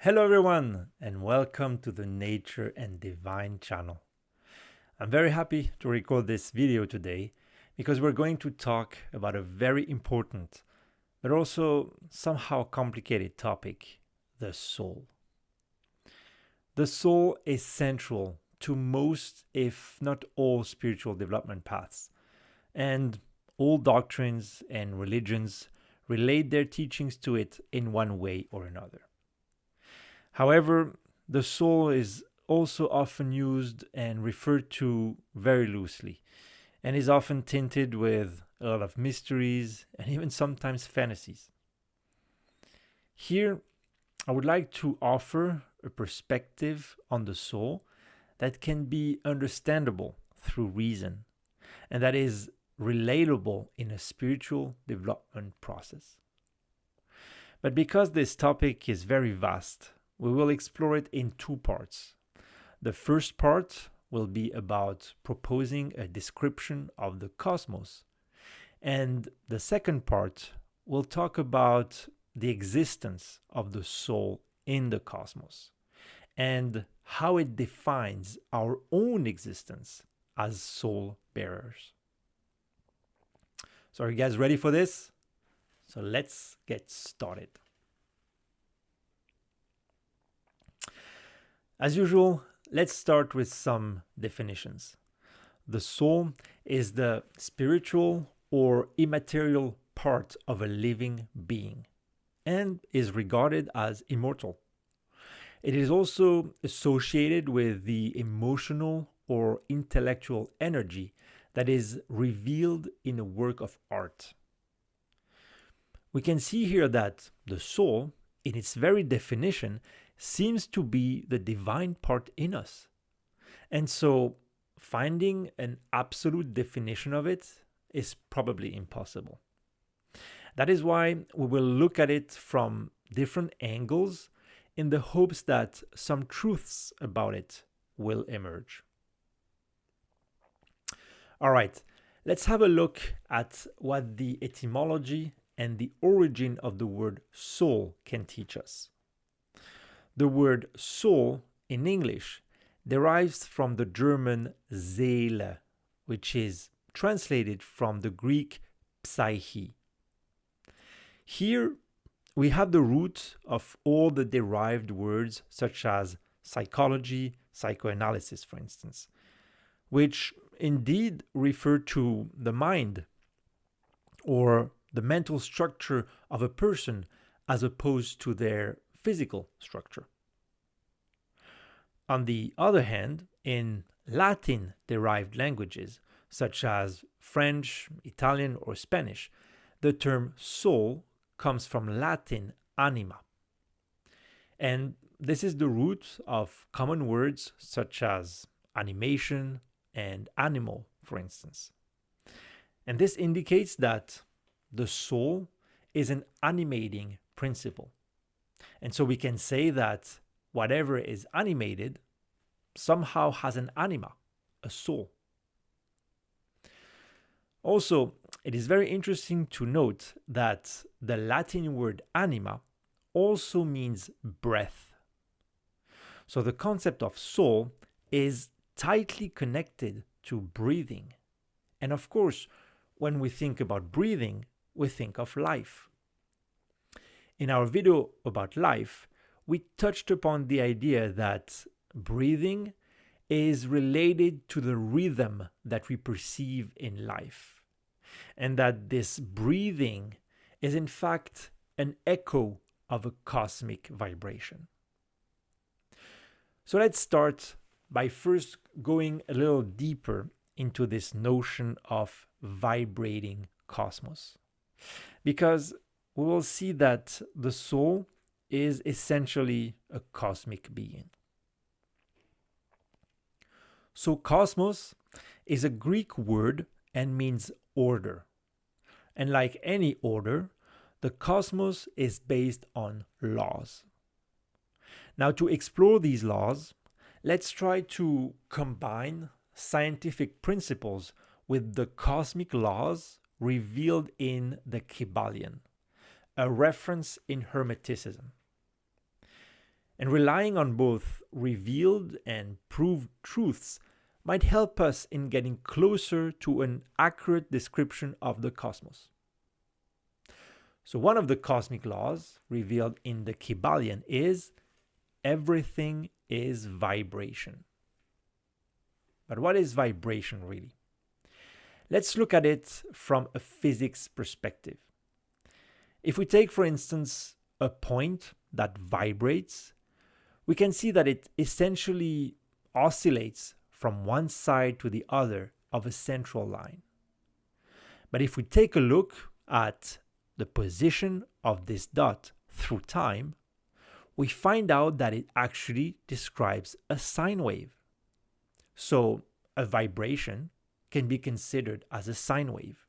Hello everyone and welcome to the Nature and Divine channel. I'm very happy to record this video today because we're going to talk about a very important but also somehow complicated topic, the soul. The soul is central to most, if not all, spiritual development paths, and all doctrines and religions relate their teachings to it in one way or another. However, the soul is also often used and referred to very loosely, and is often tinted with a lot of mysteries and even sometimes fantasies. Here, I would like to offer a perspective on the soul that can be understandable through reason, and that is relatable in a spiritual development process. But because this topic is very vast, we will explore it in two parts. The first part will be about proposing a description of the cosmos, and the second part will talk about the existence of the soul in the cosmos and how it defines our own existence as soul bearers. So are you guys ready for this? So let's get started. As usual, let's start with some definitions. The soul is the spiritual or immaterial part of a living being and is regarded as immortal. It is also associated with the emotional or intellectual energy that is revealed in a work of art. We can see here that the soul, in its very definition, seems to be the divine part in us. And so finding an absolute definition of it is probably impossible. That is why we will look at it from different angles in the hopes that some truths about it will emerge. All right, let's have a look at what the etymology and the origin of the word soul can teach us. The word soul in English derives from the German Seele, which is translated from the Greek psyche. Here we have the root of all the derived words such as psychology, psychoanalysis, for instance, which indeed refer to the mind or the mental structure of a person as opposed to their physical structure. On the other hand, in Latin-derived languages, such as French, Italian, or Spanish, the term soul comes from Latin anima. And this is the root of common words such as animation and animal, for instance. And this indicates that the soul is an animating principle. And so we can say that whatever is animated somehow has an anima, a soul. Also, it is very interesting to note that the Latin word anima also means breath. So the concept of soul is tightly connected to breathing. And of course, when we think about breathing, we think of life. In our video about life, we touched upon the idea that breathing is related to the rhythm that we perceive in life, and that this breathing is in fact an echo of a cosmic vibration. So let's start by first going a little deeper into this notion of vibrating cosmos, because we will see that the soul is essentially a cosmic being. So cosmos is a Greek word and means order. And like any order, the cosmos is based on laws. Now, to explore these laws, let's try to combine scientific principles with the cosmic laws revealed in the Kybalion, a reference in Hermeticism. And relying on both revealed and proved truths might help us in getting closer to an accurate description of the cosmos. So one of the cosmic laws revealed in the Kybalion is everything is vibration. But what is vibration really? Let's look at it from a physics perspective. If we take, for instance, a point that vibrates, we can see that it essentially oscillates from one side to the other of a central line. But if we take a look at the position of this dot through time, we find out that it actually describes a sine wave. So a vibration can be considered as a sine wave.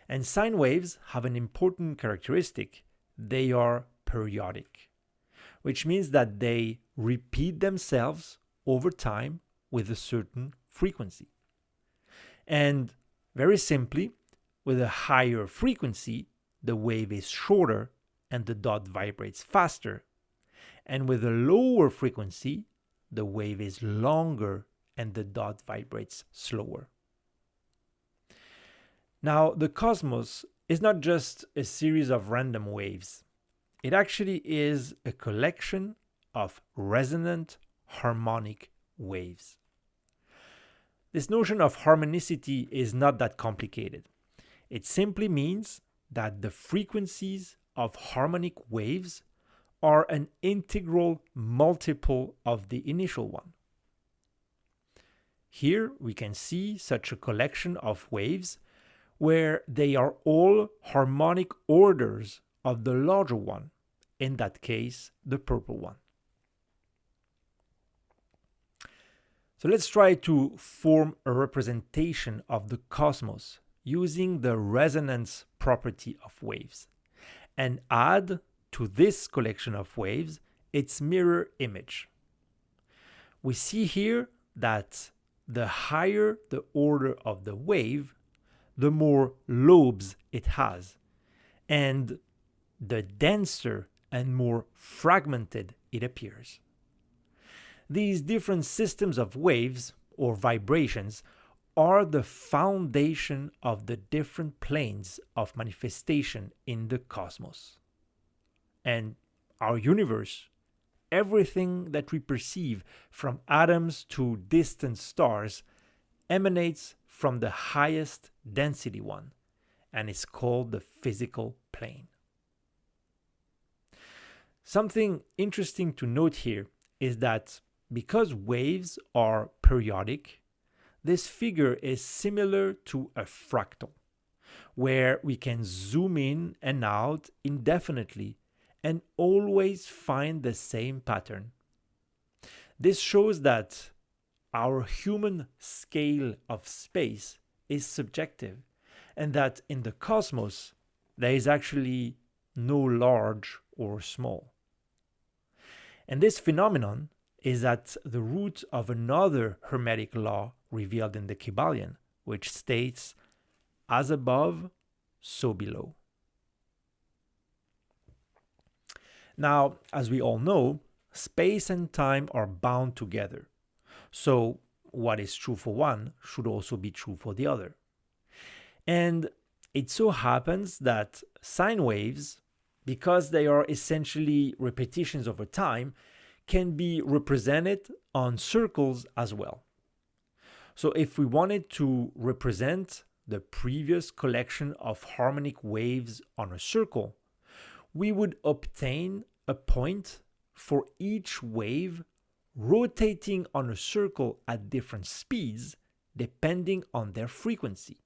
And sine waves have an important characteristic. They are periodic, which means that they repeat themselves over time with a certain frequency. And very simply, with a higher frequency, the wave is shorter and the dot vibrates faster. And with a lower frequency, the wave is longer and the dot vibrates slower. Now, the cosmos is not just a series of random waves. It actually is a collection of resonant harmonic waves. This notion of harmonicity is not that complicated. It simply means that the frequencies of harmonic waves are an integral multiple of the initial one. Here we can see such a collection of waves where they are all harmonic orders of the larger one, in that case, the purple one. So let's try to form a representation of the cosmos using the resonance property of waves and add to this collection of waves its mirror image. We see here that the higher the order of the wave, the more lobes it has, and the denser and more fragmented it appears. These different systems of waves or vibrations are the foundation of the different planes of manifestation in the cosmos. And our universe, everything that we perceive from atoms to distant stars, emanates from the highest density one and is called the physical plane. Something interesting to note here is that because waves are periodic, this figure is similar to a fractal, where we can zoom in and out indefinitely and always find the same pattern. This shows that our human scale of space is subjective, and that in the cosmos there is actually no large or small. And this phenomenon is at the root of another Hermetic law revealed in the Kybalion, which states, as above, so below. Now, as we all know, space and time are bound together. So what is true for one should also be true for the other. And it so happens that sine waves, because they are essentially repetitions over time, can be represented on circles as well. So if we wanted to represent the previous collection of harmonic waves on a circle, we would obtain a point for each wave rotating on a circle at different speeds depending on their frequency.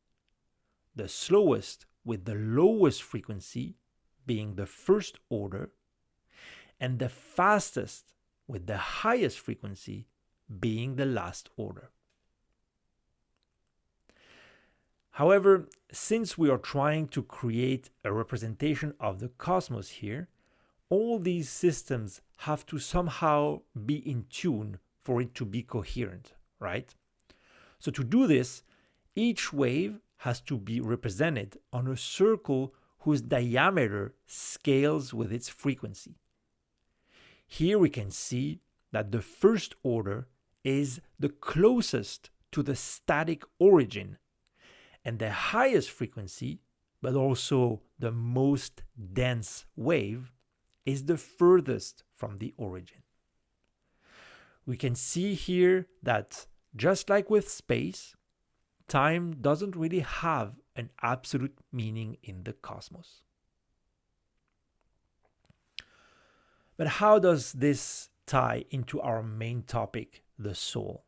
The slowest with the lowest frequency being the first order, and the fastest with the highest frequency being the last order. However, since we are trying to create a representation of the cosmos here, all these systems have to somehow be in tune for it to be coherent, right? So to do this, each wave has to be represented on a circle whose diameter scales with its frequency. Here we can see that the first order is the closest to the static origin and the highest frequency, but also the most dense wave, is the furthest from the origin. We can see here that just like with space, time doesn't really have an absolute meaning in the cosmos. But how does this tie into our main topic, the soul?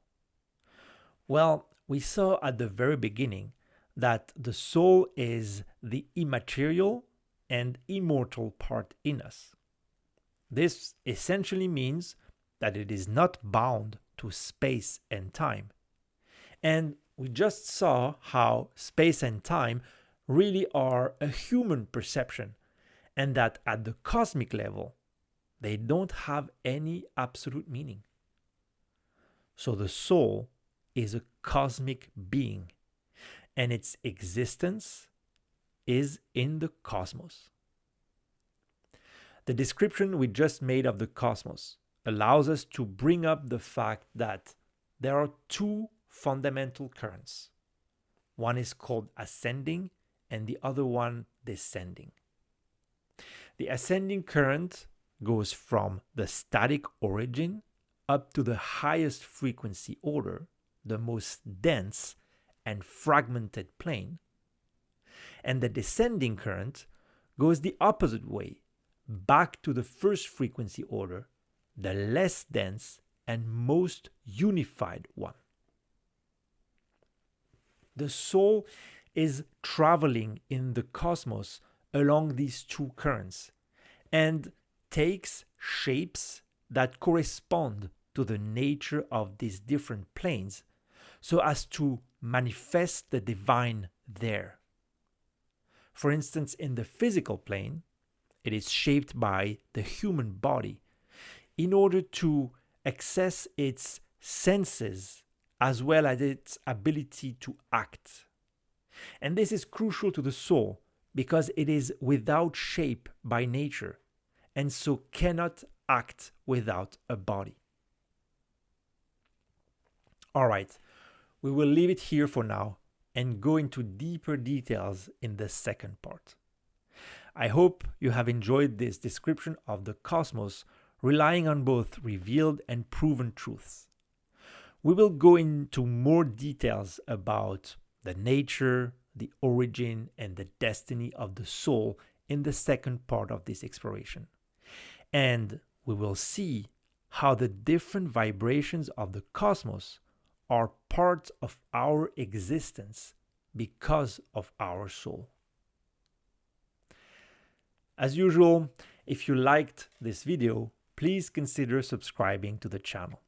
Well, we saw at the very beginning that the soul is the immaterial and immortal part in us. This essentially means that it is not bound to space and time. And we just saw how space and time really are a human perception, and that at the cosmic level, they don't have any absolute meaning. So the soul is a cosmic being, and its existence is in the cosmos. The description we just made of the cosmos allows us to bring up the fact that there are two fundamental currents. One is called ascending and the other one descending. The ascending current goes from the static origin up to the highest frequency order, the most dense and fragmented plane. And the descending current goes the opposite way, back to the first frequency order, the less dense and most unified one. The soul is traveling in the cosmos along these two currents and takes shapes that correspond to the nature of these different planes so as to manifest the divine there. For instance, in the physical plane, it is shaped by the human body in order to access its senses as well as its ability to act. And this is crucial to the soul because it is without shape by nature and so cannot act without a body. All right, we will leave it here for now and go into deeper details in the second part. I hope you have enjoyed this description of the cosmos, relying on both revealed and proven truths. We will go into more details about the nature, the origin, and the destiny of the soul in the second part of this exploration. And we will see how the different vibrations of the cosmos are part of our existence because of our soul. As usual, if you liked this video, please consider subscribing to the channel.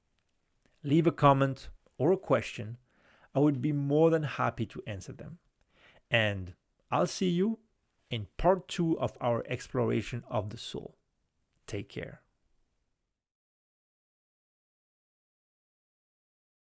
Leave a comment or a question. I would be more than happy to answer them. And I'll see you in part 2 of our exploration of the soul. Take care.